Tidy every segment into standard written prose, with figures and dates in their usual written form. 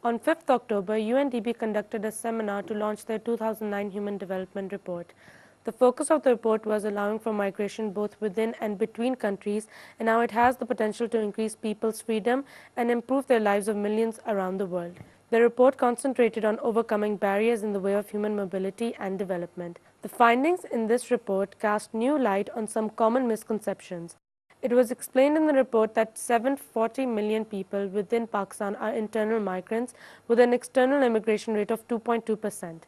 On 5th October, UNDP conducted a seminar to launch their 2009 Human Development Report. The focus of the report was allowing for migration both within and between countries and how it has the potential to increase people's freedom and improve their lives of millions around the world. The report concentrated on overcoming barriers in the way of human mobility and development. The findings in this report cast new light on some common misconceptions. It was explained in the report that 740 million people within Pakistan are internal migrants with an external immigration rate of 2.2%.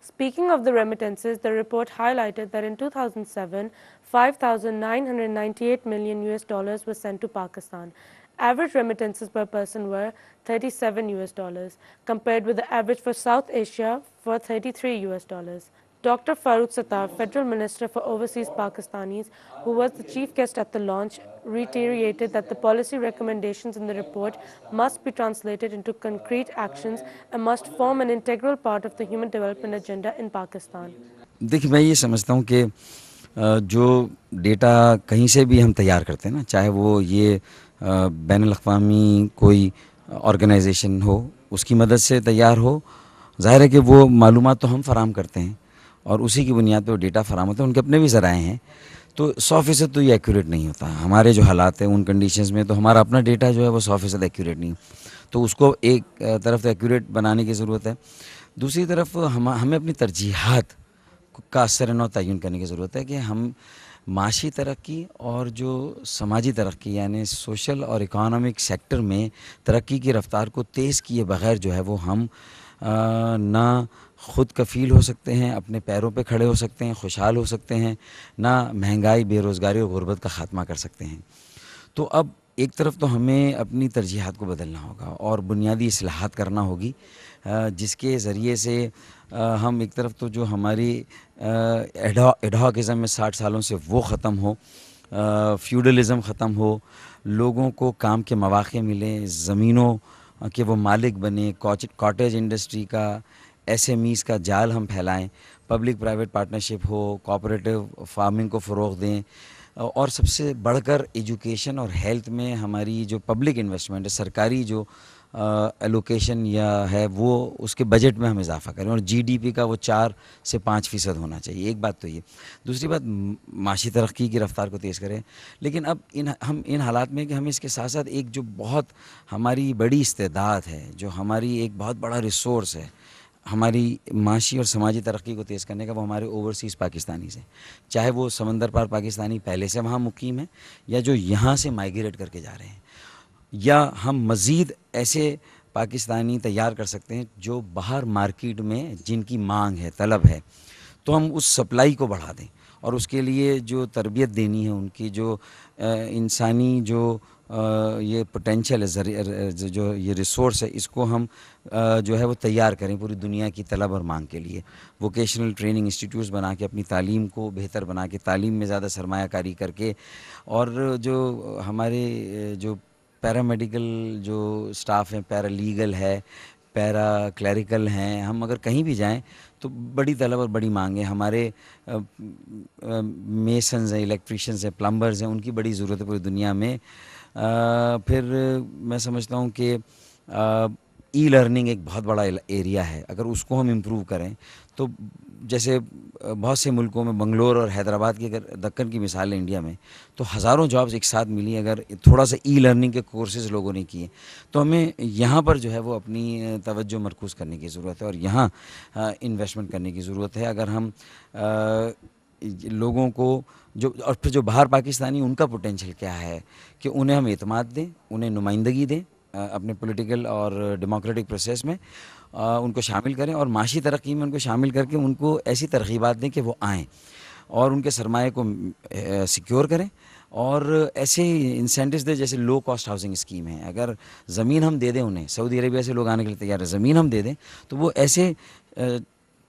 Speaking of the remittances, the report highlighted that in 2007, 5,998 million US dollars were sent to Pakistan. Average remittances per person were 37 US dollars, compared with the average for South Asia for 33 US dollars. Dr. Farooq Sattar, Federal Minister for Overseas Pakistanis, who was the chief guest at the launch, reiterated that the policy recommendations in the report must be translated into concrete actions and must form an integral part of the human development agenda in Pakistan. देखिए, मैं ये समझता हूँ कि जो data कहीं से भी हम तैयार करते हैं ना, चाहे वो ये बैनुल अक़वामी कोई ऑर्गेनाइजेशन हो, उसकी मदद से तैयार हो, ज़ाहिर है कि वो मालूमात तो हम फराहम करते हैं और उसी की बुनियाद पर डेटा फराहम होता है। उनके अपने भी ज़राए हैं, तो 100% तो ये एक्यूरेट नहीं होता। हमारे जो हालात हैं उन कंडीशंस में तो हमारा अपना डेटा जो है वो 100% एक्यूरेट नहीं, तो उसको एक तरफ तो एक्यूरेट बनाने की ज़रूरत है, दूसरी तरफ हमें अपनी तरजीहात का असर नौ तयन करने की ज़रूरत है कि हम माशी तरक्की और जो समाजी तरक्की यानी सोशल और इकोनॉमिक सेक्टर में तरक्की की रफ़्तार को तेज़ किए बग़ैर जो है वो हम ना ख़ुद कफ़ील हो सकते हैं, अपने पैरों पे खड़े हो सकते हैं, खुशहाल हो सकते हैं, ना महंगाई, बेरोज़गारी और गुर्बत का ख़ात्मा कर सकते हैं। तो अब एक तरफ तो हमें अपनी तरजीहात को बदलना होगा और बुनियादी इस्लाहात करना होगी, जिसके ज़रिए से हम एक तरफ तो जो हमारी एडहॉकिज़म में 60 सालों से वो ख़त्म हो, फ्यूडलिज़म ख़त्म हो, लोगों को काम के मौक़े मिलें, ज़मीनों के वो मालिक बने, कॉटेज इंडस्ट्री का, SMEs का जाल हम फैलाएं, पब्लिक प्राइवेट पार्टनरशिप हो, कोऑपरेटिव फार्मिंग को फ़रोग़ दें, और सबसे बढ़कर एजुकेशन और हेल्थ में हमारी जो पब्लिक इन्वेस्टमेंट है, सरकारी जो एलोकेशन या है वो उसके बजट में हम इजाफ़ा करें और GDP का वो 4 से 5% होना चाहिए। एक बात तो ये, दूसरी बात माशी तरक्की की रफ़्तार को तेज़ करें। लेकिन अब हम इन हालात में कि हमें इसके साथ साथ एक जो बहुत हमारी बड़ी इस्तेदाद है, जो हमारी एक बहुत बड़ा रिसोर्स है हमारी माशी और समाजी तरक्की को तेज़ करने का, वो हमारे ओवरसीज़ पाकिस्तानी से, चाहे वो समंदर पार पाकिस्तानी पहले से वहाँ मुकीम है या जो यहाँ से माइग्रेट करके जा रहे हैं, या हम मज़ीद ऐसे पाकिस्तानी तैयार कर सकते हैं जो बाहर मार्केट में जिनकी मांग है, तलब है, तो हम उस सप्लाई को बढ़ा दें और उसके लिए जो तरबियत देनी है, उनकी जो इंसानी जो ये पोटेंशियल है, जो ये रिसोर्स है, इसको हम जो है वो तैयार करें पूरी दुनिया की तलब और मांग के लिए। वोकेशनल ट्रेनिंग इंस्टीट्यूट्स बना के अपनी तालीम को बेहतर बना के, तालीम में ज़्यादा सरमायाकारी करके, और जो हमारे जो पैरामेडिकल जो स्टाफ हैं, पैरालीगल है, पैरा क्लरिकल हैं, हम अगर कहीं भी जाएं तो बड़ी तलब और बड़ी मांग है। हमारे मेसन्स हैं, इलेक्ट्रीशियंस हैं, प्लम्बर्स हैं, उनकी बड़ी ज़रूरत है पूरी दुनिया में। फिर मैं समझता हूँ कि ई लर्निंग एक बहुत बड़ा एरिया है, अगर उसको हम इम्प्रूव करें तो जैसे बहुत से मुल्कों में, बंगलोर और हैदराबाद की अगर दक्कन की मिसाल है इंडिया में, तो हज़ारों जॉब्स एक साथ मिली अगर थोड़ा सा ई लर्निंग के कोर्सेज़ लोगों ने किए, तो हमें यहाँ पर जो है वो अपनी तवज्जो मरकूज़ करने की ज़रूरत है और यहाँ इन्वेस्टमेंट करने की ज़रूरत है। अगर हम लोगों को जो, और फिर जो बाहर पाकिस्तानी, उनका पोटेंशियल क्या है कि उन्हें हम एतमाद दें, उन्हें नुमाइंदगी दें अपने पॉलिटिकल और डेमोक्रेटिक प्रोसेस में, उनको शामिल करें और माशी तरक्की में उनको शामिल करके उनको ऐसी तरगीबात दें कि वो आएँ और उनके सरमाए को सिक्योर करें और ऐसे इंसेंटिव्स दें जैसे लो कॉस्ट हाउसिंग स्कीम है। अगर ज़मीन हम दे दें उन्हें, सऊदी अरेबिया से लोग आने के लिए तैयार है, ज़मीन हम दे दें तो वो ऐसे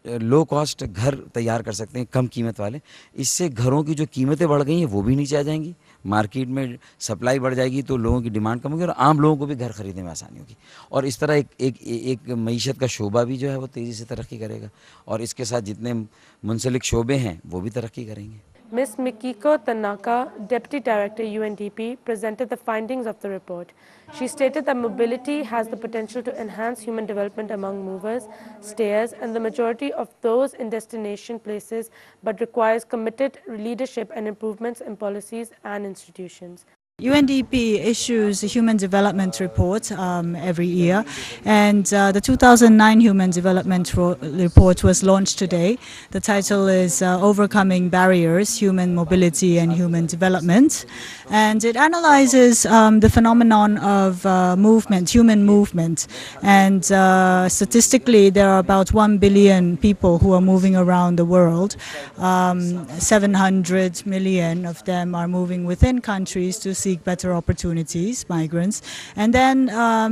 लो कॉस्ट घर तैयार कर सकते हैं, कम कीमत वाले। इससे घरों की जो कीमतें बढ़ गई हैं वो भी नीचे आ जाएंगी, मार्केट में सप्लाई बढ़ जाएगी तो लोगों की डिमांड कम होगी और आम लोगों को भी घर ख़रीदने में आसानी होगी और इस तरह एक मईशत का शोबा भी जो है वो तेज़ी से तरक्की करेगा और इसके साथ जितने मुंसलिक शोबे हैं वो भी तरक्की करेंगे। Ms. Mikiko Tanaka, Deputy Director, UNDP, presented the findings of the report. She stated that mobility has the potential to enhance human development among movers, stayers, and the majority of those in destination places, but requires committed leadership and improvements in policies and institutions. UNDP issues a human development report every year, and the 2009 Human Development Report was launched today. The title is Overcoming Barriers, Human Mobility and Human Development, and it analyzes the phenomenon of movement, human movement, and statistically there are about 1 billion people who are moving around the world. 700 million of them are moving within countries to seek better opportunities, migrants. And then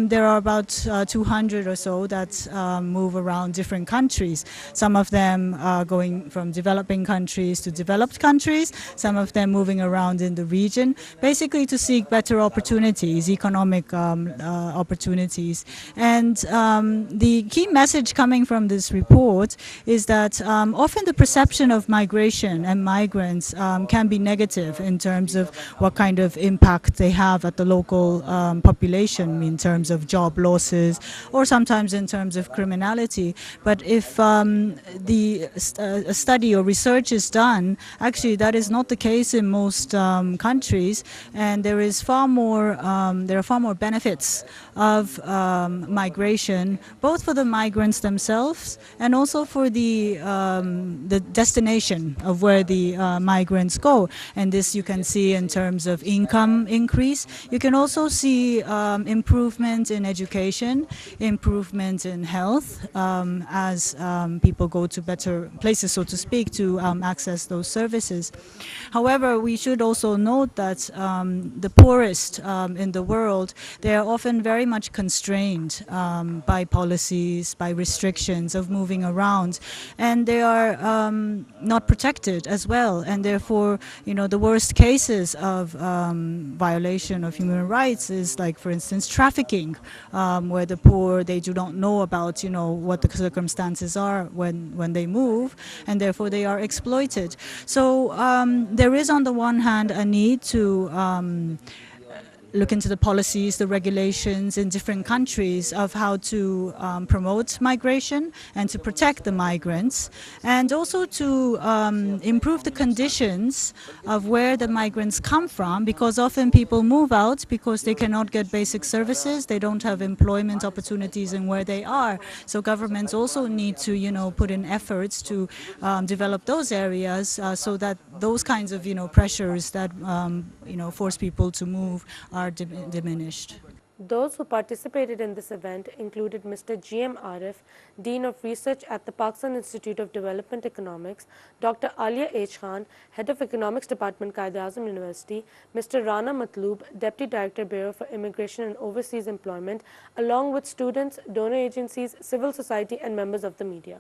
there are about 200 or so that move around different countries. Some of them are going from developing countries to developed countries, some of them moving around in the region, basically to seek better opportunities, economic opportunities. And the key message coming from this report is that often the perception of migration and migrants can be negative in terms of what kind of impact they have at the local population in terms of job losses or sometimes in terms of criminality. But if a study or research is done, actually that is not the case in most countries, and there are far more benefits of migration, both for the migrants themselves and also for the destination of where the migrants go. And this you can see in terms of income increase. You can also see improvement in education, improvement in health as people go to better places, so to speak, to access those services. However, we should also note that the poorest in the world, they are often very much constrained by policies, by restrictions of moving around, and they are not protected as well. And therefore, the worst cases of violation of human rights is, like, for instance, trafficking, where the poor, they do not know about, what the circumstances are when they move, and therefore they are exploited. So there is, on the one hand, a need to look into the policies, the regulations in different countries of how to promote migration and to protect the migrants, and also to improve the conditions of where the migrants come from, because often people move out because they cannot get basic services, they don't have employment opportunities in where they are. So governments also need to, put in efforts to develop those areas so that those kinds of, pressures that, force people to move are diminished. Those who participated in this event included Mr. G.M. Arif, Dean of Research at the Pakistan Institute of Development Economics, Dr. Alia H. Khan, Head of Economics Department, Quaid-e-Azam University, Mr. Rana Matloob, Deputy Director, Bureau for Immigration and Overseas Employment, along with students, donor agencies, civil society, and members of the media.